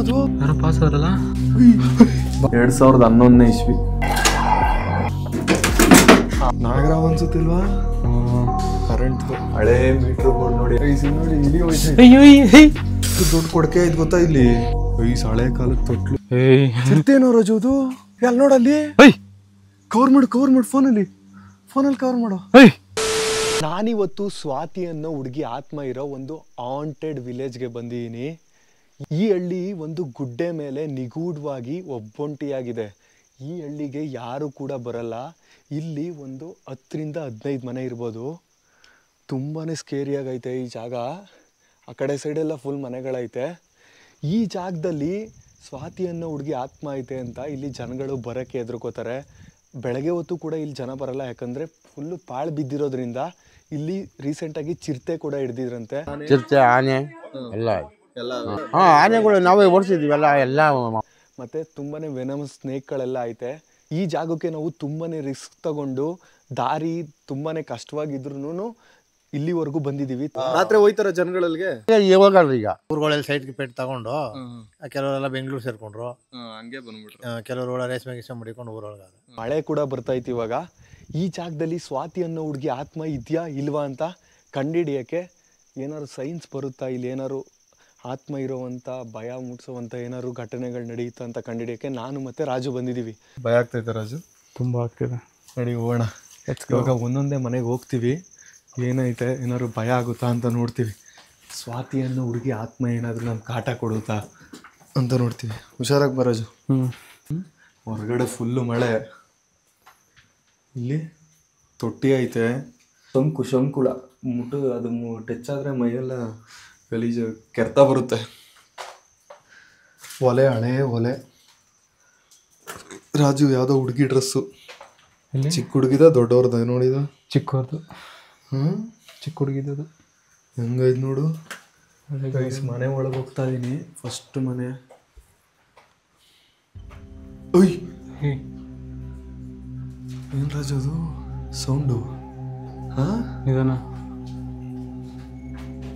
ಅದು ಯಾರೋ ಪಾಸ್ ಆದ್ರಲ್ಲ 2011ನೇ ಇಸ್ವಿ. ನಾಗರಾವ್ ಅನ್ಸುತ್ತಿಲ್ವಾ? ಕರೆಂಟ್ ಹಳೆ ಮೀಟರ್ ಬೋರ್ಡ್ ನೋಡಿ ನೋಡಿ ಇಲ್ಲಿ ಹೋಯ್ತು. ದೊಡ್ಡ ಕೊಡಕೆ ಇದ್ ಗೊತ್ತಾ ಇಲ್ಲಿ ಹಳೆ ಕಾಲದ ತೊಟ್ಲು. ಚಿರ್ತೇನೋ ರಜು ಅದು ಎಲ್ಲಿ ನೋಡಲ್ಲಿ ಕವರ್ ಮಾಡು ಫೋನಲ್ಲಿ ಕವರ್ ಮಾಡು. ನಾನಿವತ್ತು ಸ್ವಾತಿ ಅನ್ನೋ ಹುಡುಗಿ ಆತ್ಮ ಇರೋ ಒಂದು ಹಾಂಟೆಡ್ ವಿಲೇಜ್ಗೆ ಬಂದಿದ್ದೀನಿ. ಈ ಹಳ್ಳಿ ಒಂದು ಗುಡ್ಡೆ ಮೇಲೆ ನಿಗೂಢವಾಗಿ ಒಬ್ಬೊಂಟಿಯಾಗಿದೆ. ಈ ಹಳ್ಳಿಗೆ ಯಾರು ಕೂಡ ಬರಲ್ಲ. ಇಲ್ಲಿ ಒಂದು 10ರಿಂದ 15 ಮನೆ ಇರ್ಬೋದು. ತುಂಬಾ ಸ್ಕೇರಿಯಾಗೈತೆ ಈ ಜಾಗ. ಆ ಕಡೆ ಸೈಡೆಲ್ಲ ಫುಲ್ ಮನೆಗಳೈತೆ. ಈ ಜಾಗದಲ್ಲಿ ಸ್ವಾತಿ ಅನ್ನೋ ಹುಡುಗಿ ಆತ್ಮ ಐತೆ ಅಂತ ಇಲ್ಲಿ ಜನಗಳು ಬರೋಕ್ಕೆ ಹೆದರ್ಕೋತಾರೆ. ಬೆಳಗ್ಗೆ ಹೊತ್ತು ಕೂಡ ಇಲ್ಲಿ ಜನ ಬರಲ್ಲ, ಯಾಕಂದರೆ ಫುಲ್ಲು ಪಾಳು ಬಿದ್ದಿರೋದ್ರಿಂದ. ಇಲ್ಲಿ ರೀಸೆಂಟಾಗಿ ಚಿರತೆ ಕೂಡ ಹಿಡ್ದಿದ್ರಂತೆ. ಚಿರತೆ, ಆನೆ ಎಲ್ಲ ಆನೆಗಳು ನಾವೇ ಓಡಿಸಿದ್ವಿ ಎಲ್ಲ. ಮತ್ತು ತುಂಬಾ ವೆನಮಸ್ ಸ್ನೇಕ್ಗಳೆಲ್ಲ ಐತೆ. ಈ ಜಾಗಕ್ಕೆ ನಾವು ತುಂಬಾ ರಿಸ್ಕ್ ತಗೊಂಡು ದಾರಿ ತುಂಬಾ ಕಷ್ಟವಾಗಿದ್ರು ಇಲ್ಲಿವರೆಗೂ ಬಂದಿದ್ದೀವಿ. ರಾತ್ರಿ ಹೋಯ್ತಾರ ಜನಗಳಲ್ಲಿಗೆ ಹೋಗಲ್ರಿ. ಈಗ ಊರುಗಳಲ್ಲಿ ಸೈಡ್ಗೆ ಪೇಟ್ ತಗೊಂಡು ಕೆಲವರೆಲ್ಲ ಬೆಂಗಳೂರು ಸೇರ್ಕೊಂಡ್ರು, ಹಂಗೆ ಬಂದ್ಬಿಟ್ರು. ಕೆಲವರು ರೇಷ್ಮೆ ಗಿಷ್ಮೆ ಮಾಡಿಕೊಂಡು ಊರೊಳಗೆ. ಮಳೆ ಕೂಡ ಬರ್ತೈತಿ ಇವಾಗ. ಈ ಜಾಗದಲ್ಲಿ ಸ್ವಾತಿ ಅನ್ನೋ ಹುಡುಗಿ ಆತ್ಮ ಇದೆಯಾ ಇಲ್ವಾ ಅಂತ ಕಂಡುಹಿಡಿಯೋಕ್ಕೆ ಏನಾದ್ರು ಸೈನ್ಸ್ ಬರುತ್ತಾ, ಇಲ್ಲಿ ಏನಾದ್ರು ಆತ್ಮ ಇರೋವಂಥ ಭಯ ಮುಟ್ಸೋವಂಥ ಏನಾದ್ರು ಘಟನೆಗಳು ನಡೆಯುತ್ತಾ ಅಂತ ಕಂಡುಹಿಡಿಯೋಕ್ಕೆ ನಾನು ಮತ್ತು ರಾಜು ಬಂದಿದ್ದೀವಿ. ಭಯ ಆಗ್ತೈತೆ ರಾಜು? ತುಂಬ ಆಗ್ತಿದೆ. ನಡಿ ಹೋಗೋಣ. ಇವಾಗ ಒಂದೊಂದೇ ಮನೆಗೆ ಹೋಗ್ತೀವಿ. ಏನೈತೆ ಏನಾದ್ರು ಭಯ ಆಗುತ್ತಾ ಅಂತ ನೋಡ್ತೀವಿ. ಸ್ವಾತಿ ಅನ್ನೋ ಹುಡುಗಿ ಆತ್ಮ ಏನಾದರೂ ನಮ್ಗೆ ಕಾಟ ಕೊಡುತ್ತಾ ಅಂತ ನೋಡ್ತೀವಿ. ಹುಷಾರಾಗಿ ಬರೋಜು. ಹೊರಗಡೆ ಫುಲ್ಲು ಮಳೆ. ಇಲ್ಲಿ ತೊಟ್ಟಿ ಐತೆ. ಶಂಕುಳ ಅದು ಟಚ್ ಆದರೆ ಮೈಯೆಲ್ಲ ಗಲೀಜು ಕೆರ್ತಾ ಬರುತ್ತೆ. ಹಳೆ ಒಲೆ. ರಾಜು ಯಾವುದೋ ಹುಡುಗಿ ಡ್ರೆಸ್ಸು. ಚಿಕ್ಕ ಹುಡುಗಿದ ದೊಡ್ಡವ್ರದ ನೋಡಿದ? ಚಿಕ್ಕವ್ರದ್ದು. ಚಿಕ್ಕ ಹುಡುಗಿದ್ದು ಹೆಂಗೈದು ನೋಡು. ಮನೆ ಒಳಗೆ ಹೋಗ್ತಾ ಇದೀನಿ. ಫಸ್ಟ್ ಮನೆ. ಏನ್ ರಾಜು ಅದು ಸೌಂಡು? ನಿಧಾನ.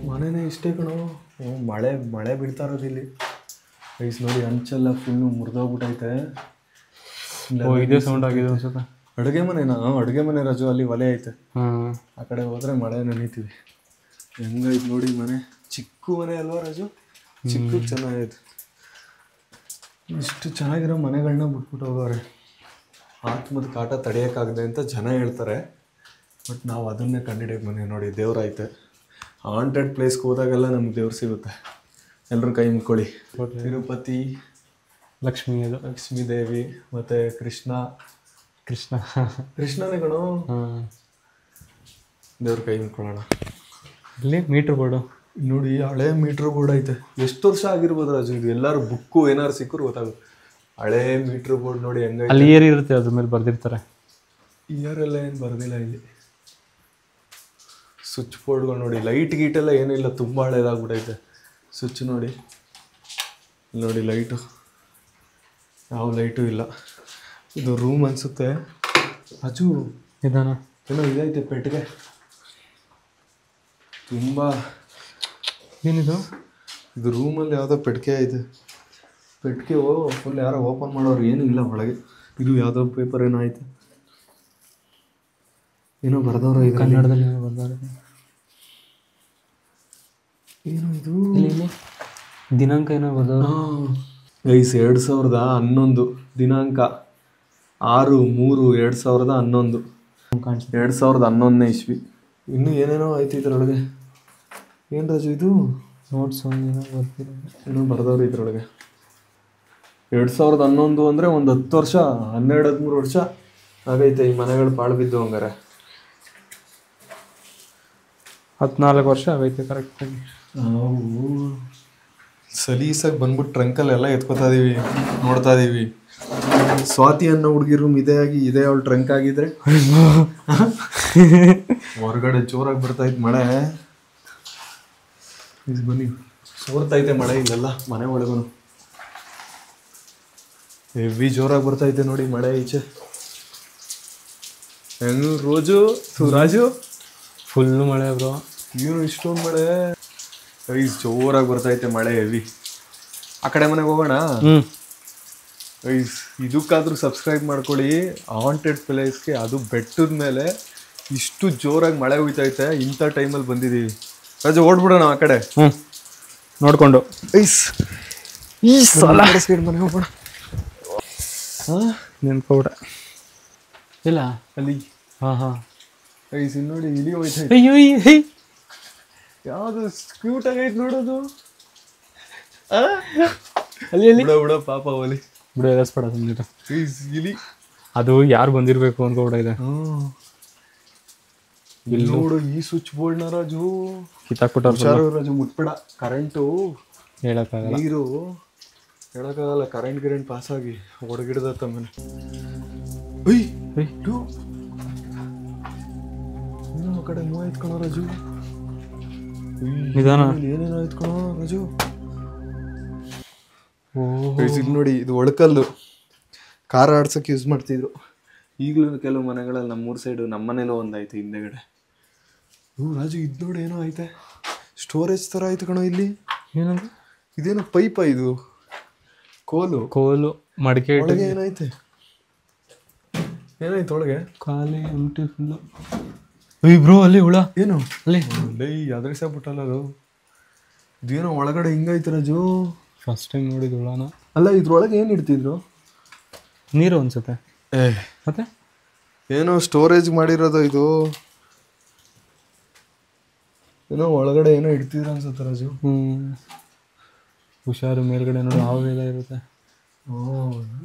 ಮನೆನೇ ಇಷ್ಟೇ ಕಣೋ. ಮಳೆ ಬಿಡ್ತಾ ಇರೋದು ಇಲ್ಲಿ. ಐಸ್ ನೋಡಿ, ಅಂಚೆಲ್ಲ ಫುಲ್ಲು ಮುರಿದೋಗ್ಬಿಟ್ಟೈತೆ. ಇದೇ ಸೌಂಡ್ ಆಗಿದೆ ಅನ್ಸುತ್ತೆ. ಅಡುಗೆ ಮನೆ ರಾಜು. ಅಲ್ಲಿ ಒಲೆ ಐತೆ. ಆ ಕಡೆ ಹೋದ್ರೆ ಮಳೆ ನೆನೀತೀವಿ. ಹೆಂಗೈತೆ ನೋಡಿ ಮನೆ. ಚಿಕ್ಕ ಮನೆ ಅಲ್ವಾ ರಾಜು? ಚಿಕ್ಕ ಚೆನ್ನಾಗೈತೆ. ಇಷ್ಟು ಚೆನ್ನಾಗಿರೋ ಮನೆಗಳನ್ನ ಬಿಟ್ಬಿಟ್ಟು ಹೋಗೋರೆ. ಆತ್ಮದ ಕಾಟ ತಡೆಯೋಕ್ಕಾಗದೆ ಅಂತ ಜನ ಹೇಳ್ತಾರೆ. ಬಟ್ ನಾವು ಅದನ್ನೇ ಕಂಡುಹಿಡಿಯೋಕೆ ಮನೆ ನೋಡಿ. ದೇವ್ರೈತೆ. ಹಾಂಟೆಡ್ ಪ್ಲೇಸ್ಗೆ ಹೋದಾಗೆಲ್ಲ ನಮ್ಗೆ ದೇವ್ರು ಸಿಗುತ್ತೆ. ಎಲ್ಲರೂ ಕೈ ಮುಕ್ಕೊಳ್ಳಿ. ತಿರುಪತಿ, ಲಕ್ಷ್ಮೀ ದೇವಿ ಮತ್ತು ಕೃಷ್ಣನೇ ಕಣೋ. ದೇವ್ರ ಕೈ ಮುಕ್ಕೊಳ್ಳೋಣ. ಇಲ್ಲಿ ಮೀಟ್ರ್ ಬೋರ್ಡು ನೋಡಿ. ಹಳೆ ಮೀಟ್ರ್ ಬೋರ್ಡ್ ಐತೆ. ಎಷ್ಟು ವರ್ಷ ಆಗಿರ್ಬೋದು ರಾಜು ಇದು? ಎಲ್ಲರೂ ಬುಕ್ಕು ಏನಾರು ಸಿಕ್ಕರು ಗೊತ್ತಾಗುತ್ತೆ. ಹಳೆ ಮೀಟ್ರ್ ಬೋರ್ಡ್ ನೋಡಿ ಹೆಂಗೈತೆ. ಅಲ್ಲಿ ಇಯರ್ ಇರುತ್ತೆ, ಅದ್ರ ಮೇಲೆ ಬರ್ದಿರ್ತಾರೆ. ಇಯರೆಲ್ಲ ಏನು ಬರ್ದಿಲ್ಲ ಇಲ್ಲಿ. ಸ್ವಿಚ್ ಬೋರ್ಡ್ಗಳು ನೋಡಿ. ಲೈಟ್ ಗೀಟೆಲ್ಲ ಏನಿಲ್ಲ, ತುಂಬ ಹಳೇದಾಗ್ಬಿಟ್ಟೈತೆ. ಸ್ವಿಚ್ ನೋಡಿ. ನೋಡಿ ಲೈಟು, ಯಾವ ಲೈಟು ಇಲ್ಲ. ಇದು ರೂಮ್ ಅನಿಸುತ್ತೆ. ರಾಜು ನಿಧಾನ. ಏನೋ ಇದೈತೆ ಪೆಟ್ಟಿಗೆ. ತುಂಬ ಏನಿದು? ಇದು ರೂಮಲ್ಲಿ ಯಾವುದೋ ಪೆಟ್ಟಿಗೆ ಐತೆ. ಪೆಟ್ಟಿಗೆ ಫುಲ್ ಯಾರೋ ಓಪನ್ ಮಾಡೋರು ಏನೂ ಇಲ್ಲ ಒಳಗೆ. ಇದು ಯಾವುದೋ ಪೇಪರ್ ಏನೋ ಐತೆ. ಏನೋ ಬರ್ದವ್ರ ಇದು ಕನ್ನಡದಲ್ಲಿ ಏನೋ ಬರ್ದವ್ರೆ. ಏನು ಇದು? ದಿನಾಂಕ ಏನೋ ಬರ್ದವ್ರು. 2011 ದಿನಾಂಕ 6/3/2011. 2011ನೇ ಇಸ್ವಿ. ಇನ್ನೂ ಏನೇನೋ ಐತಿ ಇದರೊಳಗೆ. ಏನು ರಾಜು ಇದು? ನೋಟ್ಸ್ ಏನೋ ಬರ್ದವ್ರು ಇದರೊಳಗೆ. 2011 ಅಂದರೆ ಒಂದು 10 ವರ್ಷ, 12-13 ವರ್ಷ ಆಗೈತೆ ಈ ಮನೆಗಳು ಪಾಳು ಬಿದ್ದು. ಹಂಗಾರೆ 14 ವರ್ಷ ಆಗೈತೆ ಕರೆಕ್ಟಾಗಿ. ನಾವು ಸಲೀಸಾಗಿ ಬಂದ್ಬಿಟ್ಟು ಟ್ರಂಕಲ್ಲೆಲ್ಲ ಎತ್ಕೋತಾ ಇದೀವಿ, ನೋಡ್ತಾ ಇದೀವಿ. ಸ್ವಾತಿ ಅನ್ನೋ ಹುಡುಗಿ ರೂಮ್ ಇದೇ ಅವಳು ಟ್ರಂಕ್ ಆಗಿದ್ರೆ. ಹೊರಗಡೆ ಜೋರಾಗಿ ಬರ್ತಾಯಿತ್ತು ಮಳೆ. ಬನ್ನಿ, ಸೋರ್ತೈತೆ ಮಳೆ ಇಲ್ಲೆಲ್ಲ ಮನೆ ಒಳಗೂ. ಹೆವಿ ಜೋರಾಗಿ ಬರ್ತೈತೆ ನೋಡಿ ಮಳೆ ಈಚೆ. ಹೆಂಗ್ ರಾಜು ಫುಲ್ಲು ಮಳೆ ಬ್ರೋ. ಏನು ಇಷ್ಟೊಂದು ಮಳೆ. ಜೋರಾಗಿ ಬರ್ತೈತೆ ಮಳೆ ಹೆವಿ. ಆ ಕಡೆ ಮನೆಗೆ ಹೋಗೋಣ. ಹ್ಞೂ ಇದಕ್ಕಾದ್ರೂ ಸಬ್ಸ್ಕ್ರೈಬ್ ಮಾಡ್ಕೊಳ್ಳಿ. ಹಾಂಟೆಡ್ ಪ್ಲೇಸ್ಗೆ, ಅದು ಬೆಟ್ಟದ ಮೇಲೆ ಇಷ್ಟು ಜೋರಾಗಿ ಮಳೆ ಹುಯ್ತೈತೆ. ಇಂಥ ಟೈಮಲ್ಲಿ ಬಂದಿದ್ದೀವಿ. ರಾಜು ಓಡ್ಬಿಡೋಣ ಆ ಕಡೆ. ಹ್ಞೂ ನೋಡಿಕೊಂಡು ಈ ಸಲ ಸೈಡ್ ಮನೆ ಹೋಗೋಣ. ನೆನ್ಕೊಬಿಡ ಇಲ್ಲ ಅಲ್ಲಿ ಹಾಂ ನೋಡಿ ಇಲಿ ಹೋಯ್ತೈತೆ. ಅಯ್ಯೋ ಯಾವುದು ಕ್ಯೂಟ್ ಆಗೈತೆ ನೋಡೋದು. ಅಲ್ಲಿ ಬಿಡ ಪಾಪ ಒಲಿ ಬಿಡು ಎಸ್ಬೇಡ ಸುಮ್ಮನೆ. ಇಲಿ ಅದು ಯಾರು ಬಂದಿರಬೇಕು ಅಂದ್ಕೊಬಿಡ ಇದೆ. ಇಲ್ಲಿ ನೋಡು ಈ ಸ್ವಿಚ್ ಬೋರ್ಡ್ನ ರಾಜು ಕಿತ್ತಾಕ್ಬಿಟ್ಟಾರ. ರಾಜು ಮುಟ್ಬೇಡ. ಕರೆಂಟು ಹೇಳಕ್ಕಾಗಲ್ಲ, ನೀರು ಹೇಳಕ್ಕಾಗಲ್ಲ. ಕರೆಂಟ್ ಪಾಸ್ ಆಗಿ ಹೊಡಗಿಡ್ದತ್ತ ಮನೆ. ಆ ಕಡೆ ಮೂವ್ ಆಯ್ತು ಕಣೋ ರಾಜು. ನಿಧಾನ. ಏನೇನೋ ಆಯ್ತು ಕಣೋ ರಾಜು. ಇಲ್ಲಿ ನೋಡಿ, ಇದು ಒಳಕಲ್ಲು. ಕಾರ್ ಆಡ್ಸಕ್ಕೆ ಯೂಸ್ ಮಾಡ್ತಿದ್ರು. ಈಗಲೂ ಕೆಲವು ಮನೆಗಳಲ್ಲಿ ನಮ್ಮೂರ್ ಸೈಡು, ನಮ್ಮ ಮನೇಲೂ ಒಂದೈತೆ ಹಿಂದೆಗಡೆ. ರಾಜು ಇದು ನೋಡಿ ಏನೋ ಐತೆ, ಸ್ಟೋರೇಜ್ ಥರ ಆಯ್ತು ಕಣೋ ಇಲ್ಲಿ. ಏನಂದ್ರೆ ಇದೇನೋ ಪೈಪ, ಇದು ಕೋಲು ಮಡಿಕೆ ಒಳಗೆ ಏನಾಯ್ತೆ, ಏನಾಯ್ತು ಒಳಗೆ? ಖಾಲಿ ಎಂಟಿ ಫುಲ್ಲು. ಬ್ರೋ ಅಲ್ಲಿ ಹುಳ ಏನು ಅಲ್ಲಿ ಅದ್ರಸಾಗ್ಬಿಟ್ಟಲ್ಲ ಅದು. ಇದೇನೋ ಒಳಗಡೆ ಹಿಂಗೈತೆ ರಾಜು. ಫಸ್ಟ್ ಟೈಮ್ ನೋಡಿದ್ದು ಹುಳನ. ಅಲ್ಲ ಇದ್ರೊಳಗೆ ಏನು ಇಡ್ತಿದ್ರು? ನೀರು ಅನ್ಸುತ್ತೆ. ಮತ್ತೆ ಏನೋ ಸ್ಟೋರೇಜ್ ಮಾಡಿರೋದು ಇದು. ಏನೋ ಒಳಗಡೆ ಏನೋ ಇಡ್ತಿದ್ರು ಅನ್ಸುತ್ತೆ ರಾಜು. ಹುಷಾರು, ಮೇಲ್ಗಡೆ ನೋಡಿ ಹಾವೆಲ್ಲ ಇರುತ್ತೆ.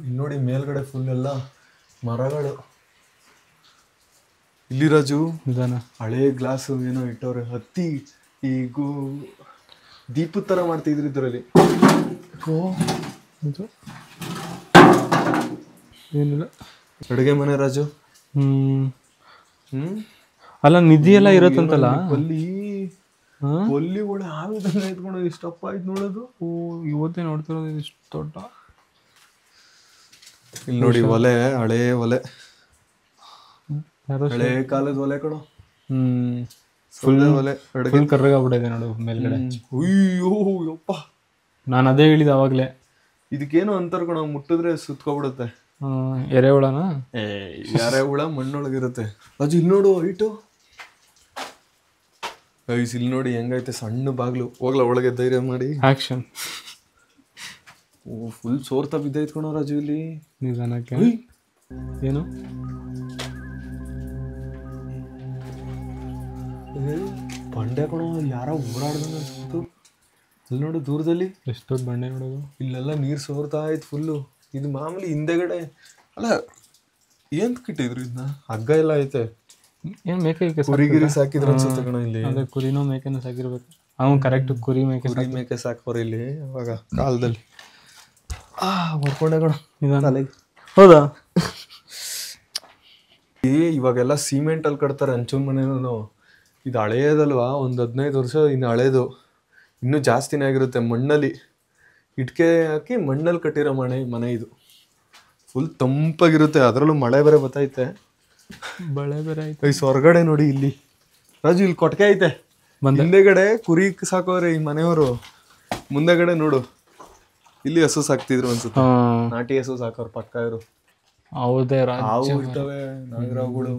ಇಲ್ಲಿ ನೋಡಿ ಮೇಲ್ಗಡೆ ಫುಲ್ ಎಲ್ಲ ಮರಗಳು. ಇಲ್ಲಿ ರಾಜು ನಿಧಾನ. ಹಳೇ ಗ್ಲಾಸು ಏನೋ ಇಟ್ಟವ್ರೆ. ಹತ್ತಿ ಈಗ ದೀಪದ ಥರ ಮಾಡ್ತಿದ್ರು ಇದರಲ್ಲಿ. ಏನಿಲ್ಲ, ಅಡುಗೆ ಮನೆ ರಾಜು. ಅಲ್ಲ ನಿಧಿ ಎಲ್ಲ ಇರತ್ತಂತಲ್ಲ. ಒಲ್ಲಿ ಒಳ್ಳೆ ಹಾವಿದಂಗೆ ಎತ್ಕೊಂಡು ಇಷ್ಟಪ್ಪ ಆಯ್ತು ನೋಡೋದು. ಇವತ್ತೇ ನೋಡ್ತಿರೋದು ಇಷ್ಟು ದೊಡ್ಡ. ಇಲ್ಲಿ ನೋಡಿ ಒಲೆ, ಹಳೇ ಒಲೆ, ಹಳೇ ಕಾಲದ ಒಲೆ ಕಣೋ. ಫುಲ್ ಒಲೆ. ಫುಲ್ ಕರ್ರಗಾಗ್ಬಿಟ್ಟಿದೆ ನೋಡು ಮೇಲ್ಗಡೆ. ಅಯ್ಯೋ ಯಪ್ಪ, ನಾನು ಅದೇ ಹೇಳಿದೆ ಅವಾಗಲೇ. ಇದಕ್ಕೇನು ಅಂತಾರ ಕಣೋ, ಮುಟ್ಟಿದ್ರೆ ಸುತ್ಕೊಬಿಡುತ್ತೆ. ಎರೆಹುಳನ? ಯಾರೇ ಹುಳ ಮಣ್ಣೊಳಗಿರುತ್ತೆ. ರಾಜು ಇಲ್ಲಿ ನೋಡು ಹೈಟು. ಇಲ್ಲಿ ನೋಡಿ ಹೆಂಗೈತೆ, ಸಣ್ಣ ಬಾಗ್ಲು. ಹೋಗ್ಲಾ ಒಳಗೆ, ಧೈರ್ಯ ಮಾಡಿ. ಆಕ್ಷನ್. ಫುಲ್ ಸೋರ್ತಾ ಬಿದ್ದೈತ್ ಕಣೋ ರಾಜು ಇಲ್ಲಿ. ನಿಧಾನಕ್ಕೆ. ಏನು ಬಂಡೆ ಕಣೋ, ಯಾರೋ ಓಡಾಡ್ದಂಗ ಅನ್ಸ್ತು. ಅಲ್ಲಿ ನೋಡು ದೂರದಲ್ಲಿ ಎಷ್ಟು ದೊಡ್ಡ ಬಂಡೆ ನೋಡೋದು. ಇಲ್ಲೆಲ್ಲ ನೀರು ಸೋರ್ತಾ ಆಯ್ತು ಫುಲ್ಲು. ಇದು ಮಾಮೂಲಿ ಹಿಂದೆಗಡೆ ಅಲ್ಲ, ಏನ್ ಕಿಟ್ಟಿದ್ರು ಇದನ್ನ? ಹಗ್ಗ ಎಲ್ಲ ಐತೆ. ಏನು ಮೇಕೆ ಕುರಿಗಿರಿ ಸಾಕಿದ್ರು ಅನ್ಸುತ್ತೆ ಕಣ ಇಲ್ಲಿ. ಅದೇ ಕುರಿನೋ ಮೇಕೆನೋ ಸಾಕಿರ್ಬೇಕು. ಅವ್ನು ಕರೆಕ್ಟ್ ಕುರಿ ಮೇಕೆ ಸಾಕೋರು ಇಲ್ಲಿ ಅವಾಗ ಕಾಲದಲ್ಲಿ. ಹೊಡ್ಕೊಂಡೆ ಕಣ ನಿಧಾನ. ಹೌದಾ? ಇವಾಗೆಲ್ಲ ಸಿಮೆಂಟ್ ಅಲ್ಲಿ ಕಟ್ತಾರೆ ಹಂಚೂನ್ ಮನೆನೂ. ಇದು ಹಳೆಯದಲ್ವಾ, ಒಂದು 15 ವರ್ಷ ಇನ್ನು ಹಳೇದು. ಇನ್ನೂ ಜಾಸ್ತಿನೇ ಆಗಿರುತ್ತೆ. ಮಣ್ಣಲ್ಲಿ ಇಟ್ಕೆ ಹಾಕಿ ಮಣ್ಣಲ್ಲಿ ಕಟ್ಟಿರೋ ಮನೆ ಇದು. ಫುಲ್ ತಂಪಾಗಿರುತ್ತೆ. ಅದರಲ್ಲೂ ಮಳೆ ಬೇರೆ ಬತ್ತೈತೆ, ಬಳೆ ಬೇರೆ ಐತೆ. ಹೊರಗಡೆ ನೋಡಿ ಇಲ್ಲಿ ರಾಜು, ಇಲ್ಲಿ ಕೊಟ್ಟಿಗೆ ಐತೆ. ಹಿಂದೆಗಡೆ ಕುರಿ ಸಾಕೋರೆ ಈ ಮನೆಯವರು. ಮುಂದೆಗಡೆ ನೋಡು, ಇಲ್ಲಿ ಹಸು ಸಾಕ್ತಿದ್ರು ಅನ್ಸುತ್ತೆ. ನಾಟಿ ಹಸು ಸಾಕೋರು ಪಕ್ಕ ಇವರು. ಹೌದೇ, ಹಾವು ಇರ್ತವೆ, ನಾಗರಾವುಗಳು